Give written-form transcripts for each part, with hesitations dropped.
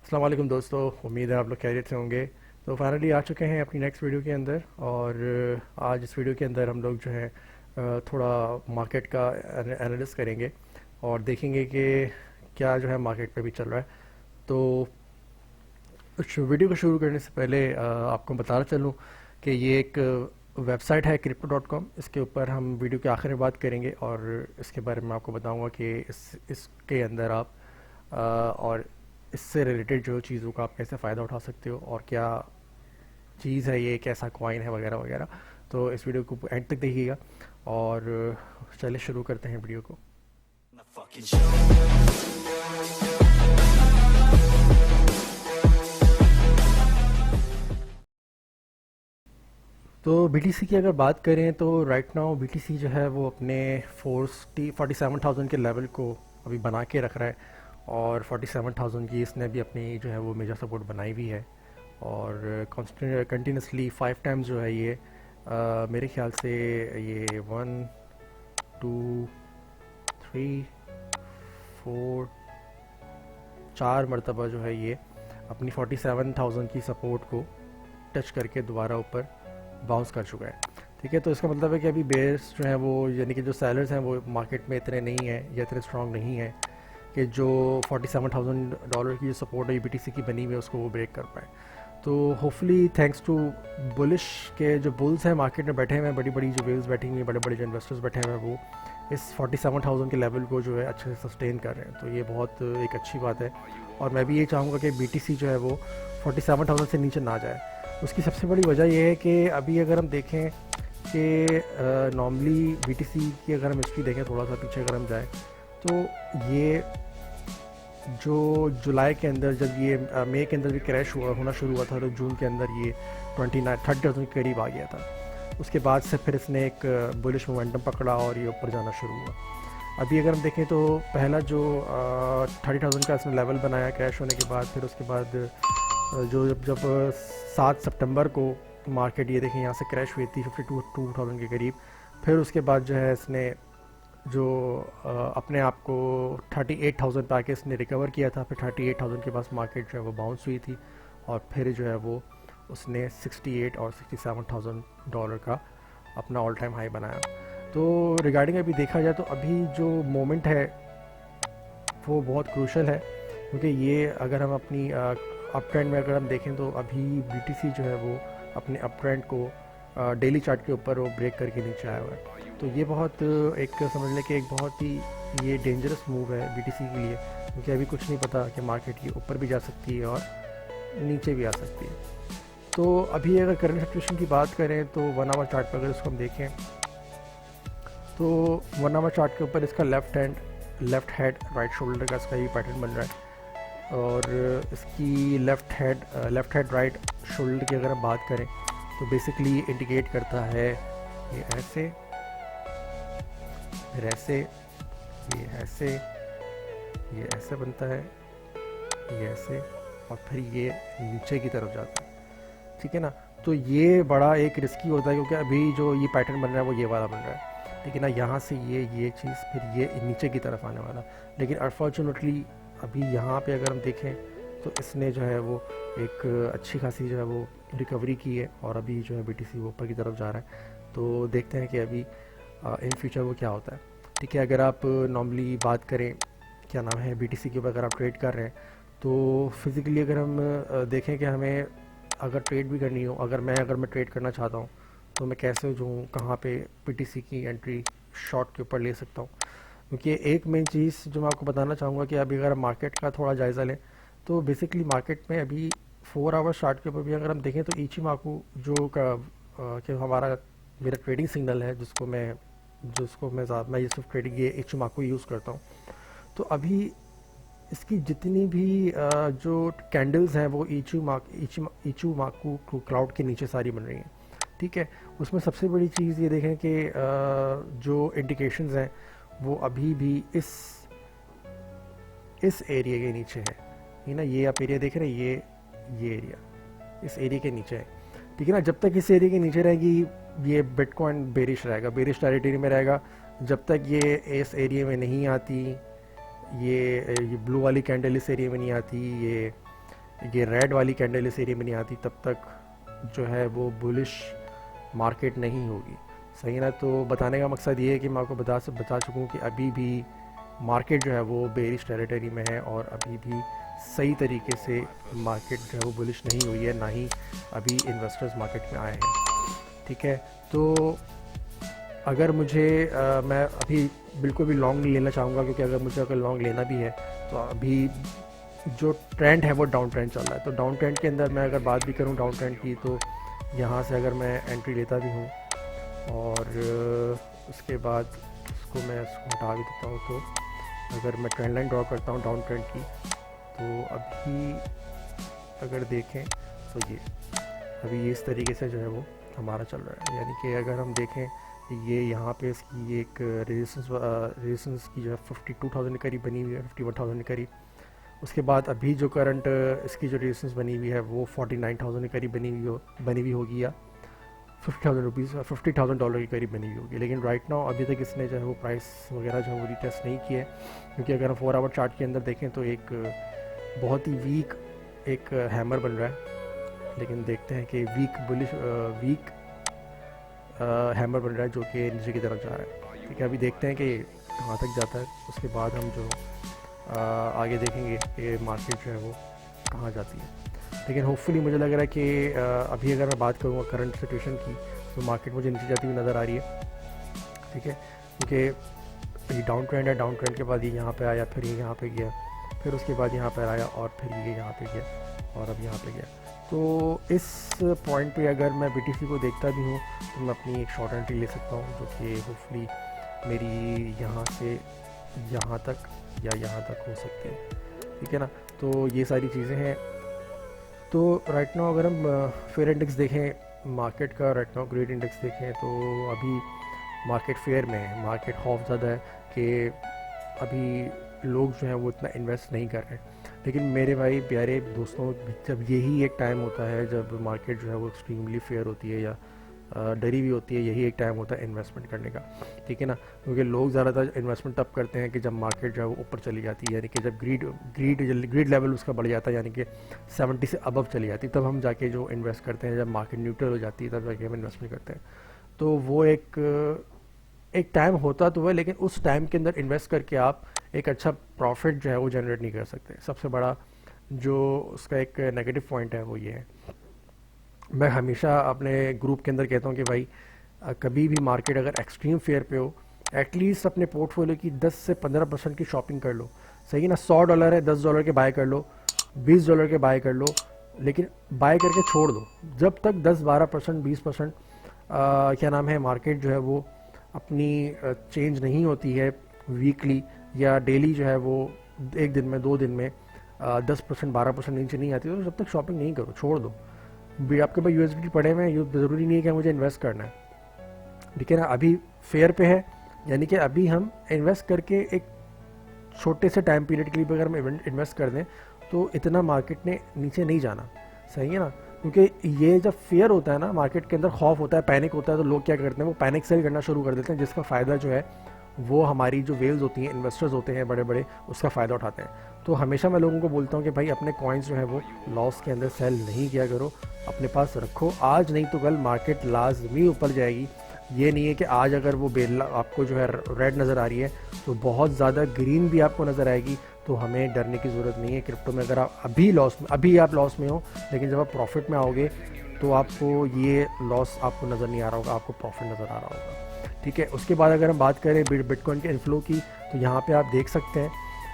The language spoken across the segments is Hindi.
अस्सलाम वालेकुम दोस्तों, उम्मीद है आप लोग खैरियत से होंगे। तो फाइनली आ चुके हैं अपनी नेक्स्ट वीडियो के अंदर। और आज इस वीडियो के अंदर हम लोग जो है थोड़ा मार्केट का एनालिसिस करेंगे और देखेंगे कि क्या जो है मार्केट पे भी चल रहा है। तो इस वीडियो को शुरू करने से पहले आपको बताना चलूँ कि ये एक वेबसाइट है crypto.com। इसके ऊपर हम वीडियो के आखिर में बात करेंगे और इसके बारे में आपको बताऊंगा कि इसके अंदर आप और इससे रिलेटेड जो चीज़ों का आप कैसे फ़ायदा उठा सकते हो और क्या चीज़ है, ये कैसा कॉइन है वगैरह वगैरह। तो इस वीडियो को एंड तक देखिएगा और चलिए शुरू करते हैं वीडियो को। तो BTC की अगर बात करें तो राइट नाउ BTC जो है वो अपने 47,000 के लेवल को अभी बना के रख रहा है और 47,000 की इसने भी अपनी जो है वो मेजर सपोर्ट बनाई हुई है और कंटिन्यूसली 5 टाइम्स जो है ये मेरे ख्याल से ये 1 2 3 4 मरतबा जो है ये अपनी 47,000 की सपोर्ट को टच करके दोबारा ऊपर बाउंस कर चुका है। ठीक है, तो इसका मतलब है कि अभी बेयर्स जो है वो यानी कि जो सेलर्स हैं वो मार्केट में इतने नहीं हैं या इतने स्ट्रांग नहीं हैं कि जो $47,000 की जो सपोर्ट है BTC की बनी हुई है उसको वो ब्रेक कर पाए। तो होपफुली थैंक्स टू बुलिश के जो बुल्स हैं मार्केट में बैठे हुए हैं, बड़ी बड़ी जो वेव्स बैठी हुई हैं, बड़े बड़े जो इन्वेस्टर्स बैठे हुए हैं, वो इस 47,000 के लेवल को जो है अच्छे से सस्टेन कर रहे हैं। तो ये बहुत एक अच्छी बात है और मैं भी ये चाहूँगा कि BTC जो है वो 47,000 से नीचे ना जाए। उसकी सबसे बड़ी वजह यह है कि अभी अगर हम देखें कि नॉर्मली BTC की अगर हम हिस्ट्री देखें, थोड़ा सा पीछे अगर हम जाएँ तो ये जो जुलाई के अंदर जब ये मई के अंदर भी क्रैश होना शुरू हुआ था तो जून के अंदर ये 30,000 के करीब आ गया था। उसके बाद से फिर इसने एक बुलिश मोमेंटम पकड़ा और ये ऊपर जाना शुरू हुआ। अभी अगर हम देखें तो पहला जो 30,000 का इसने लेवल बनाया क्रैश होने के बाद, फिर उसके बाद जो जब 7 सितंबर को मार्केट ये देखें यहाँ से क्रैश हुई थी 52,000 के करीब। फिर उसके बाद जो है इसने जो अपने आप को 38,000 पे आके इसने रिकवर किया था। फिर 38,000 के पास मार्केट जो है वो बाउंस हुई थी और फिर जो है वो उसने 68 और $67,000 का अपना ऑल टाइम हाई बनाया। तो रिगार्डिंग अभी देखा जाए तो अभी जो मोमेंट है वो बहुत क्रूशल है, क्योंकि ये अगर हम अपनी अप ट्रेंड में अगर हम देखें तो अभी BTC जो है वो अपने अप ट्रेंड को डेली चार्ट के ऊपर वो ब्रेक करके नीचे आया हुआ है। तो ये बहुत एक समझ लें कि एक बहुत ही ये डेंजरस मूव है BTC के लिए, क्योंकि अभी कुछ नहीं पता कि मार्केट ये ऊपर भी जा सकती है और नीचे भी आ सकती है। तो अभी अगर करंट सिचुएशन की बात करें तो 1 आवर चार्ट पर अगर इसको हम देखें तो 1 आवर चार्ट के ऊपर इसका लेफ़्ट हेड राइट शोल्डर का इसका ये पैटर्न बन रहा है और इसकी लेफ़्ट हेड राइट शोल्डर की अगर हम बात करें तो बेसिकली इंडिकेट करता है ये ऐसे, फिर ऐसे, ये ऐसे बनता है, ये ऐसे और फिर ये नीचे की तरफ जाता है। ठीक है ना, तो ये बड़ा एक रिस्की होता है क्योंकि अभी जो ये पैटर्न बन रहा है वो ये वाला बन रहा है। ठीक है ना, यहाँ से ये चीज़ फिर ये नीचे की तरफ आने वाला। लेकिन अनफॉर्चुनेटली अभी यहाँ पे अगर हम देखें तो इसने जो है वो एक अच्छी खासी जो है वो रिकवरी की है और अभी जो है BTC वो ऊपर की तरफ जा रहा है। तो देखते हैं कि अभी इन फ्यूचर वो क्या होता है। ठीक है, अगर आप नॉर्मली बात करें क्या नाम है BTC के ऊपर अगर आप ट्रेड कर रहे हैं तो फिज़िकली अगर हम देखें कि हमें अगर ट्रेड भी करनी हो, अगर मैं ट्रेड करना चाहता हूँ तो मैं कैसे जो हूँ कहाँ पे BTC की एंट्री शॉर्ट के ऊपर ले सकता हूँ। क्योंकि एक मेन चीज़ जो मैं आपको बताना चाहूँगा कि अभी अगर हम मार्केट का थोड़ा जायज़ा लें तो बेसिकली मार्केट में अभी 4 आवर चार्ट के ऊपर भी अगर हम देखें तो इचिमाकू जो कि मेरा ट्रेडिंग सिग्नल है जिसको मैं ये सिर्फ ट्रेडिंग ये इचिमाकू यूज़ करता हूँ। तो अभी इसकी जितनी भी जो कैंडल्स हैं वो इचिमाकू क्लाउड के नीचे सारी बन रही हैं। ठीक है, उसमें सबसे बड़ी चीज़ ये देखें कि जो इंडिकेशंस हैं वो अभी भी इस एरिया के नीचे है। ये ना, ये आप एरिया देख रहे हैं, ये एरिया इस एरिया के नीचे है। ठीक है ना, जब तक इस एरिया के नीचे रहेगी ये बिटकॉइन बेरिश रहेगा, बेरिश टेरिटरी में रहेगा। जब तक ये इस एरिया में नहीं आती, ये ब्लू वाली कैंडल इस एरिया में नहीं आती, ये ये रेड वाली कैंडल इस एरिया में नहीं आती तब तक जो है वो बुलिश मार्केट नहीं होगी। सही ना। तो बताने का मकसद ये है कि मैं आपको बता चुका हूँ कि अभी भी मार्केट जो है वो बेरिश टेरिटरी में है और अभी भी सही तरीके से मार्केट जो है वो बुलिश नहीं हुई है, ना ही अभी इन्वेस्टर्स मार्केट में आए हैं। ठीक है। तो अगर मुझे मैं अभी बिल्कुल भी लॉन्ग नहीं लेना चाहूँगा, क्योंकि अगर लॉन्ग लेना भी है तो अभी जो ट्रेंड है वो डाउन ट्रेंड चल रहा है। तो डाउन ट्रेंड के अंदर मैं अगर बात भी करूँ डाउन ट्रेंड की, तो यहाँ से अगर मैं एंट्री लेता भी हूँ और उसके बाद उसको मैं हटा भी देता हूँ, तो अगर मैं ट्रेंड लाइन ड्रॉ करता हूँ डाउन ट्रेंड की, तो अभी अगर देखें तो अभी इस तरीके से जो है वो हमारा चल रहा है। यानी कि अगर हम देखें ये यहाँ पे इसकी एक रेजिस्टेंस की जो है 52,000 के करीब बनी हुई है, 51,000 के करीब। उसके बाद अभी जो करंट इसकी जो रेजिस्टेंस बनी हुई है वो 49,000 के करीब बनी हुई होगी, या 50,000 डॉलर के करीब बनी हुई होगी। लेकिन राइट नाउ अभी तक इसने जो है वो प्राइस वगैरह जो है वो रिटेस्ट नहीं किए, क्योंकि अगर हम 4 आवर चार्ट के अंदर देखें तो एक बहुत ही वीक एक हैमर बन रहा है। लेकिन देखते हैं कि वीक हैमर बन रहा है जो कि नीचे की तरफ जा रहा है। ठीक है, अभी देखते हैं कि कहाँ तक जाता है। उसके बाद हम जो आगे देखेंगे कि मार्केट जो है वो कहाँ जाती है। लेकिन होपफुली मुझे लग रहा है कि अभी अगर मैं बात करूँगा करंट सिचुएशन की, तो मार्केट मुझे नीचे जाती हुई नज़र आ रही है। ठीक है, क्योंकि ये डाउन ट्रेंड है। डाउन ट्रेंड के बाद ये यहाँ पे आया, फिर ये यहाँ पे गया, फिर उसके बाद यहाँ पर आया और फिर ये यहाँ पे गया और अब यहाँ पे गया। तो इस पॉइंट पे अगर मैं BTC को देखता भी हूँ तो मैं अपनी एक शॉर्ट एंट्री ले सकता हूँ, जो कि होपफुली मेरी यहाँ से यहाँ तक या यहाँ तक हो सकती है। ठीक है ना। तो ये सारी चीज़ें हैं। तो राइट नाउ अगर हम फेयर इंडेक्स देखें मार्केट का, राइट नाउ ग्रेड इंडेक्स देखें, तो अभी मार्केट फेयर में है। मार्केट खौफ ज़्यादा है कि अभी लोग जो हैं वो इतना इन्वेस्ट नहीं कर रहे। लेकिन मेरे भाई प्यारे दोस्तों, जब यही एक टाइम होता है जब मार्केट जो है वो एक्सट्रीमली फेयर होती है या डरी हुई होती है, यही एक टाइम होता है इन्वेस्टमेंट करने का। ठीक है ना। क्योंकि लोग ज़्यादातर इन्वेस्टमेंट तब करते हैं कि जब मार्केट जो है वो ऊपर चली जाती है, यानी कि जब ग्रीड लेवल उसका बढ़ जाता है, यानी कि 70 से अबव चली जाती है, तब हम जाके जो इन्वेस्ट करते हैं। जब मार्केट न्यूट्रल हो जाती है तब जाके हम इन्वेस्टमेंट करते हैं। तो वो एक टाइम होता तो है, लेकिन उस टाइम के अंदर इन्वेस्ट करके आप एक अच्छा प्रॉफिट जो है वो जनरेट नहीं कर सकते। सबसे बड़ा जो उसका एक नेगेटिव पॉइंट है वो ये है। मैं हमेशा अपने ग्रुप के अंदर कहता हूँ कि भाई कभी भी मार्केट अगर एक्सट्रीम फेयर पे हो, एटलीस्ट अपने पोर्टफोलियो की 10 से 15% की शॉपिंग कर लो। सही ना। $100 है, $10 के बाय कर लो, $20 के बाय कर लो, लेकिन बाय करके छोड़ दो जब तक 10-12%, 20% क्या नाम है मार्केट जो है वो अपनी चेंज नहीं होती है वीकली या डेली जो है वो एक दिन में 2 दिन में 10% 12% नीचे नहीं आती, तो जब तक शॉपिंग नहीं करो, छोड़ दो। भी आपके पास USDT पड़े हुए हैं, ज़रूरी नहीं है कि मुझे इन्वेस्ट करना है। ठीक है ना। अभी फेयर पे है, यानी कि अभी हम इन्वेस्ट करके एक छोटे से टाइम पीरियड के लिए अगर हम इन्वेस्ट कर दें तो इतना मार्केट ने नीचे नहीं जाना। सही है ना। क्योंकि ये जब फेयर होता है ना, मार्केट के अंदर खौफ होता है, पैनिक होता है, तो लोग क्या करते हैं, वो पैनिक सेल करना शुरू कर देते हैं, जिसका फ़ायदा जो है वो हमारी जो वेल्स होती हैं, इन्वेस्टर्स होते हैं बड़े बड़े, उसका फ़ायदा उठाते हैं। तो हमेशा मैं लोगों को बोलता हूँ कि भाई अपने कॉइन्स जो है वो लॉस के अंदर सेल नहीं किया करो, अपने पास रखो। आज नहीं तो कल मार्केट लाजमी ऊपर जाएगी। ये नहीं है कि आज अगर वो बेल आपको जो है रेड नज़र आ रही है तो बहुत ज़्यादा ग्रीन भी आपको नज़र आएगी। तो हमें डरने की ज़रूरत नहीं है क्रिप्टो में। अगर आप अभी आप लॉस में हो, लेकिन जब आप प्रॉफिट में आओगे तो आपको ये लॉस आपको नज़र नहीं आ रहा होगा, आपको प्रॉफिट नज़र आ रहा होगा। ठीक है। उसके बाद अगर हम बात करें बिटकॉइन के इन्फ्लो की, तो यहाँ पे आप देख सकते हैं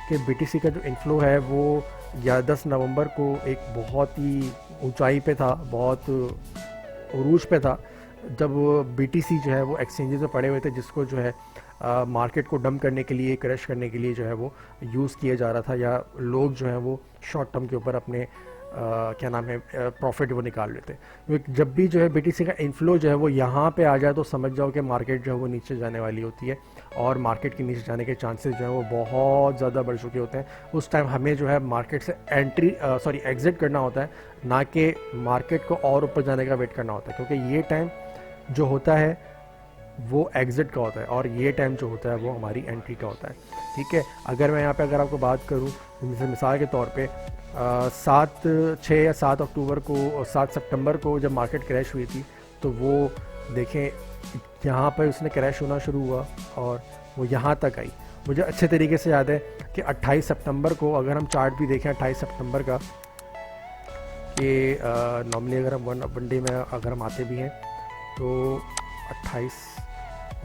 कि BTC का जो इन्फ्लो है वो 10 नवंबर को एक बहुत ही ऊंचाई पे था, बहुत उरूज पे था, जब BTC जो है वो एक्सचेंजेस में पड़े हुए थे, जिसको जो है मार्केट को डंप करने के लिए, क्रश करने के लिए जो है वो यूज़ किया जा रहा था, या लोग जो है वो शॉर्ट टर्म के ऊपर अपने क्या नाम है प्रॉफिट वो निकाल लेते हैं। जब भी जो है BTC का इन्फ्लो जो है वो यहाँ पे आ जाए तो समझ जाओ कि मार्केट जो है वो नीचे जाने वाली होती है, और मार्केट के नीचे जाने के चांसेस जो है वो बहुत ज़्यादा बढ़ चुके होते हैं। उस टाइम हमें जो है मार्केट से एग्जिट करना होता है, ना कि मार्केट को और ऊपर जाने का वेट करना होता है। क्योंकि ये टाइम जो होता है वो एग्ज़िट का होता है और ये टाइम जो होता है वो हमारी एंट्री का होता है। ठीक है, अगर मैं यहाँ पे अगर आपको बात करूँ, जैसे मिसाल के तौर पे 6 या 7 अक्टूबर को, 7 सितंबर को जब मार्केट क्रैश हुई थी, तो वो देखें यहाँ पर उसने क्रैश होना शुरू हुआ और वो यहाँ तक आई। मुझे अच्छे तरीके से याद है कि 28 सितंबर को, अगर हम चार्ट भी देखें 28 सितंबर का, कि नॉर्मली अगर हम वन डे में अगर हम आते भी हैं तो 28,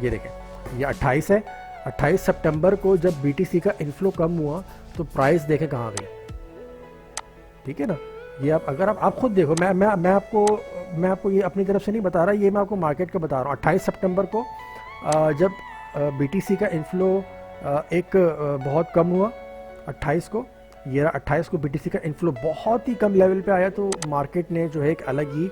ये देखें ये 28 है। 28 सितंबर को जब BTC का इन्फ्लो कम हुआ तो प्राइस देखें कहाँ गई। ठीक है ना, ये आप अगर आप खुद देखो, मैं आपको ये अपनी तरफ से नहीं बता रहा, ये मैं आपको मार्केट का बता रहा हूँ। 28 सितंबर को जब BTC का इन्फ्लो एक बहुत कम हुआ, 28 को, ये 28 को BTC का इन्फ्लो बहुत ही कम लेवल पे आया, तो मार्केट ने जो है एक अलग ही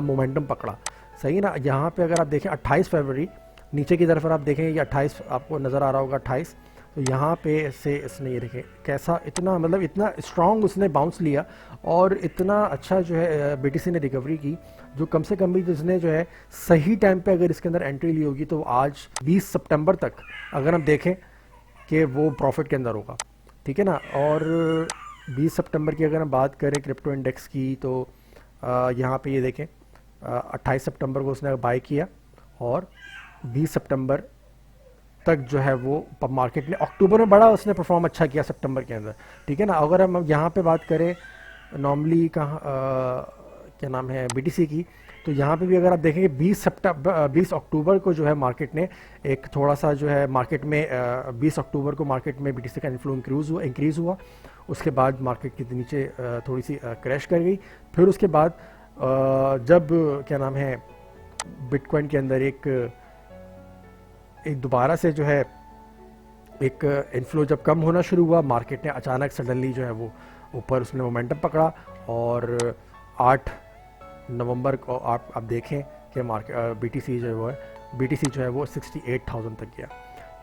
मोमेंटम पकड़ा। सही है ना, यहाँ पे अगर आप देखें 28 फरवरी, नीचे की तरफ अगर आप देखें ये 28 आपको नज़र आ रहा होगा 28, तो यहाँ पे से इसने ये देखें कैसा, इतना मतलब इतना स्ट्रॉन्ग उसने बाउंस लिया और इतना अच्छा जो है BTC ने रिकवरी की, जो कम से कम भी जिसने जो है सही टाइम पे अगर इसके अंदर एंट्री ली होगी तो आज 20 सितंबर तक अगर हम देखें कि वो प्रॉफिट के अंदर होगा। ठीक है ना, और 20 सितंबर की अगर हम बात करें क्रिप्टो इंडेक्स की, तो यहाँ पे ये देखें 28 सितंबर को उसने बाय किया और 20 सितंबर तक जो है वो मार्केट ने, अक्टूबर में बड़ा उसने परफॉर्म अच्छा किया सितंबर के अंदर। ठीक है ना, अगर हम यहाँ पे बात करें नॉर्मली कहाँ क्या नाम है BTC की, तो यहाँ पे भी अगर आप देखेंगे 20 अक्टूबर को जो है मार्केट ने एक थोड़ा सा जो है मार्केट में 20 अक्टूबर को मार्केट में BTC का इन्फ्लो इंक्रीज़ हुआ। उसके बाद मार्केट के नीचे थोड़ी सी क्रैश कर गई। फिर उसके बाद जब क्या नाम है बिटकॉइन के अंदर एक दोबारा से जो है एक इन्फ्लो जब कम होना शुरू हुआ, मार्केट ने अचानक सडनली जो है वो ऊपर उसने मोमेंटम पकड़ा और 8 नवंबर को आप देखें कि मार्केट BTC जो है वो 68,000 तक गया।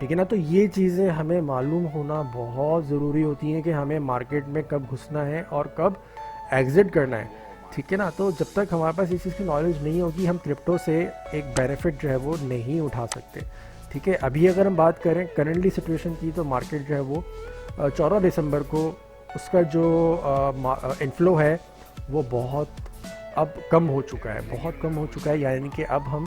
ठीक है ना, तो ये चीज़ें हमें मालूम होना बहुत ज़रूरी होती हैं कि हमें मार्केट में कब घुसना है और कब एग्ज़िट करना है। ठीक है ना, तो जब तक हमारे पास इस चीज़ की नॉलेज नहीं होगी, हम क्रिप्टो से एक बेनिफिट जो है वो नहीं उठा सकते। ठीक है, अभी अगर हम बात करें करंटली सिचुएशन की, तो मार्केट जो है वो 14 दिसंबर को उसका जो इन्फ्लो है वो बहुत अब कम हो चुका है, बहुत कम हो चुका है। यानी कि अब हम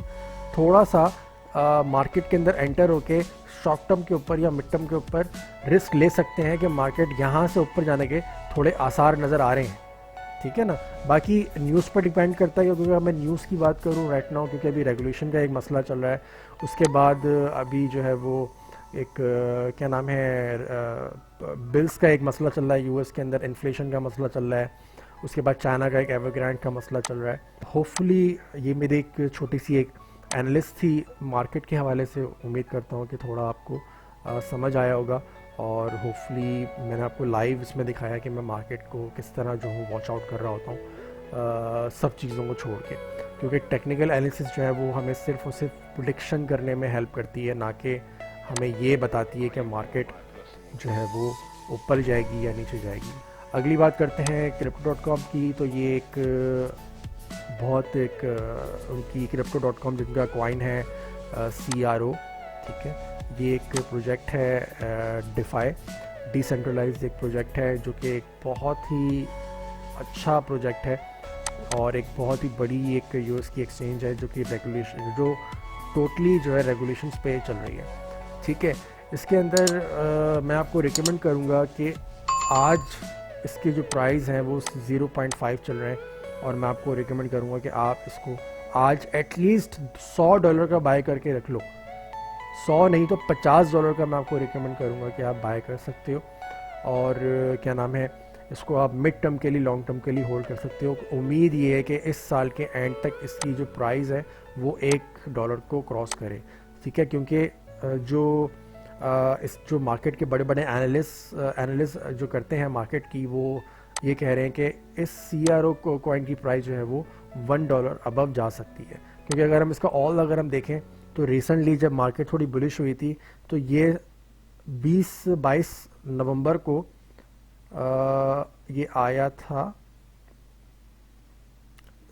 थोड़ा सा मार्केट के अंदर एंटर होके शॉर्ट टर्म के ऊपर या मिड टर्म के ऊपर रिस्क ले सकते हैं कि मार्केट यहाँ से ऊपर जाने के थोड़े आसार नज़र आ रहे हैं। ठीक है ना, बाकी न्यूज़ पर डिपेंड करता है, क्योंकि अगर मैं न्यूज़ की बात करूँ राइट नाउ, क्योंकि अभी रेगुलेशन का एक मसला चल रहा है, उसके बाद अभी जो है वो एक क्या नाम है बिल्स का एक मसला चल रहा है, US के अंदर इन्फ्लेशन का मसला चल रहा है, उसके बाद चाइना का एक एवरग्रांड का मसला चल रहा है। होपफुली ये मेरी एक छोटी सी एक एनालिस्ट थी मार्केट के हवाले से, उम्मीद करता हूँ कि थोड़ा आपको समझ आया होगा और होपफुली मैंने आपको लाइव इसमें दिखाया कि मैं मार्केट को किस तरह जो हूँ वॉच आउट कर रहा होता हूँ सब चीज़ों को छोड़ के, क्योंकि टेक्निकल एनालिसिस जो है वो हमें सिर्फ और सिर्फ प्रेडिक्शन करने में हेल्प करती है, ना कि हमें ये बताती है कि मार्केट जो है वो ऊपर जाएगी या नीचे जाएगी। अगली बात करते हैं Crypto.com की, तो ये एक बहुत एक उनकी Crypto.com जिनका कॉइन है CRO। ठीक है, ये एक प्रोजेक्ट है डिफाई डिसेंट्रलाइज्ड एक प्रोजेक्ट है, जो कि एक बहुत ही अच्छा प्रोजेक्ट है और एक बहुत ही बड़ी एक US की एक्सचेंज है, जो कि रेगुलेशन जो टोटली जो है रेगुलेशंस पे चल रही है। ठीक है, इसके अंदर मैं आपको रिकमेंड करूँगा कि आज इसके जो प्राइस हैं वो 0.5 चल रहे हैं, और मैं आपको रिकमेंड करूँगा कि आप इसको आज एटलीस्ट $100 का बाय करके रख लो। 100 नहीं तो $50 का मैं आपको रिकमेंड करूँगा कि आप बाय कर सकते हो, और क्या नाम है इसको आप मिड टर्म के लिए, लॉन्ग टर्म के लिए होल्ड कर सकते हो। उम्मीद ये है कि इस साल के एंड तक इसकी जो प्राइस है वो $1 को क्रॉस करे। ठीक है, क्योंकि इस जो मार्केट के बड़े बड़े एनालिस्ट जो करते हैं मार्केट की, वो ये कह रहे हैं कि इस CRO कॉइन की प्राइस जो है वो $1 अबव जा सकती है। क्योंकि अगर हम इसका अगर हम देखें तो रिसेंटली जब मार्केट थोड़ी बुलिश हुई थी, तो ये 22 नवंबर को ये आया था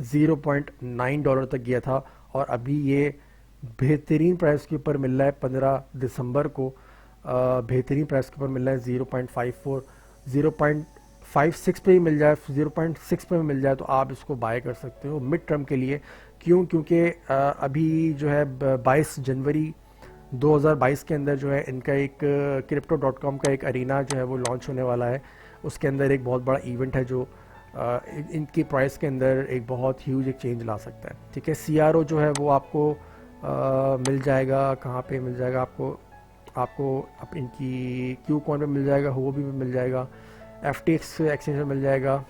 $0.9 तक गया था, और अभी ये बेहतरीन प्राइस के ऊपर मिल रहा है 15 दिसंबर को, बेहतरीन प्राइस के ऊपर मिल रहा है 0.54, 0.56 पे ही मिल जाए, 0.6 पे मिल जाए तो आप इसको बाय कर सकते हो मिड टर्म के लिए। क्यों? क्योंकि अभी जो है 22 जनवरी 2022 के अंदर जो है इनका एक crypto.com का एक अरीना जो है वो लॉन्च होने वाला है। उसके अंदर एक बहुत बड़ा इवेंट है जो इनकी प्राइस के अंदर एक बहुत ह्यूज एक चेंज ला सकता है। ठीक है, CRO जो है वो आपको मिल जाएगा, कहाँ पे मिल जाएगा आपको? आपको इनकी क्यूकॉइन पे मिल जाएगा, हुओबी पे मिल जाएगा, FTX एक्सचेंज में मिल जाएगा।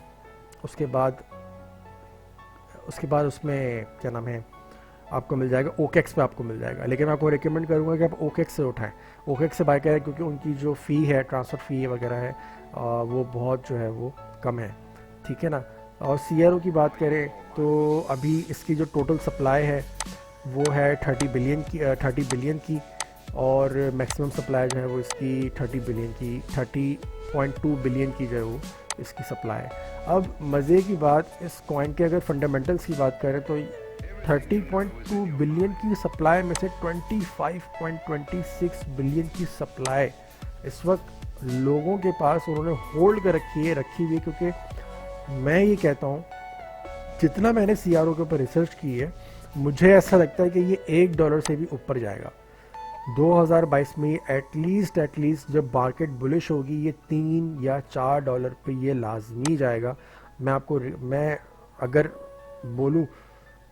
उसके बाद उसमें क्या नाम है, आपको मिल जाएगा OKEX पे आपको मिल जाएगा। लेकिन मैं आपको रिकमेंड करूंगा कि आप OKEX से उठाएं, OKEX से बाय करें, क्योंकि उनकी जो फ़ी है, ट्रांसफ़र फ़ी वगैरह है, वो बहुत जो है वो कम है। ठीक है ना। और CRO की बात करें तो अभी इसकी जो टोटल सप्लाई है वो है 30 बिलियन की, और मैक्सिमम सप्लाई जो है वो इसकी 30.2 बिलियन की जो है वो इसकी सप्लाई है। अब मज़े की बात, इस कॉइन के अगर फंडामेंटल्स की बात करें तो 30.2 बिलियन की सप्लाई में से 25.26 बिलियन की सप्लाई इस वक्त लोगों के पास उन्होंने होल्ड कर रखी हुई है। क्योंकि मैं ये कहता हूँ, जितना मैंने CRO के ऊपर रिसर्च की है, मुझे ऐसा लगता है कि ये $1 से भी ऊपर जाएगा 2022 में। एटलीस्ट जब मार्केट बुलिश होगी ये $3 या $4 पे ये लाजमी जाएगा। मैं अगर बोलूँ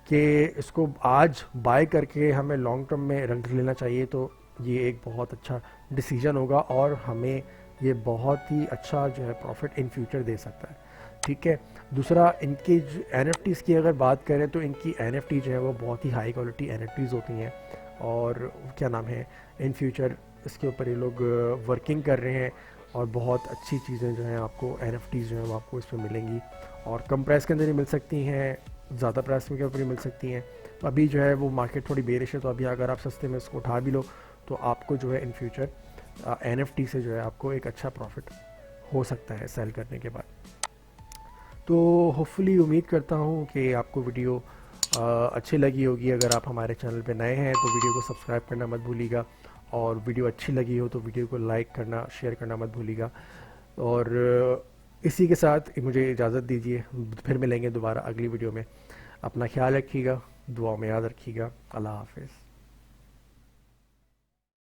कि इसको आज बाय करके हमें लॉन्ग टर्म में रख लेना चाहिए तो ये एक बहुत अच्छा डिसीजन होगा, और हमें ये बहुत ही अच्छा जो है प्रॉफिट इन फ्यूचर दे सकता है। ठीक है। दूसरा, इनके NFTs की अगर बात करें तो इनकी NFT जो है वो बहुत ही हाई क्वालिटी NFTs होती हैं, और क्या नाम है, इन फ्यूचर इसके ऊपर ये लोग वर्किंग कर रहे हैं, और बहुत अच्छी चीज़ें जो हैं आपको NFTs जो हैं वो आपको इस पर मिलेंगी, और कम प्राइस के अंदर ही मिल सकती हैं, ज़्यादा प्राइस के ऊपर ही मिल सकती हैं। तो अभी जो है वो मार्केट थोड़ी बेरिश है, तो अभी अगर आप सस्ते में इसको उठा भी लो तो आपको जो है इन फ्यूचर NFT से जो है आपको एक अच्छा प्रॉफिट हो सकता है सेल करने के बाद। तो होपफुली उम्मीद करता हूँ कि आपको वीडियो अच्छी लगी होगी। अगर आप हमारे चैनल पे नए हैं तो वीडियो को सब्सक्राइब करना मत भूलिएगा, और वीडियो अच्छी लगी हो तो वीडियो को लाइक करना, शेयर करना मत भूलिएगा। और इसी के साथ मुझे इजाज़त दीजिए, फिर मिलेंगे दोबारा अगली वीडियो में। अपना ख्याल रखिएगा, दुआ में याद रखिएगा। अल्लाह हाफिज़।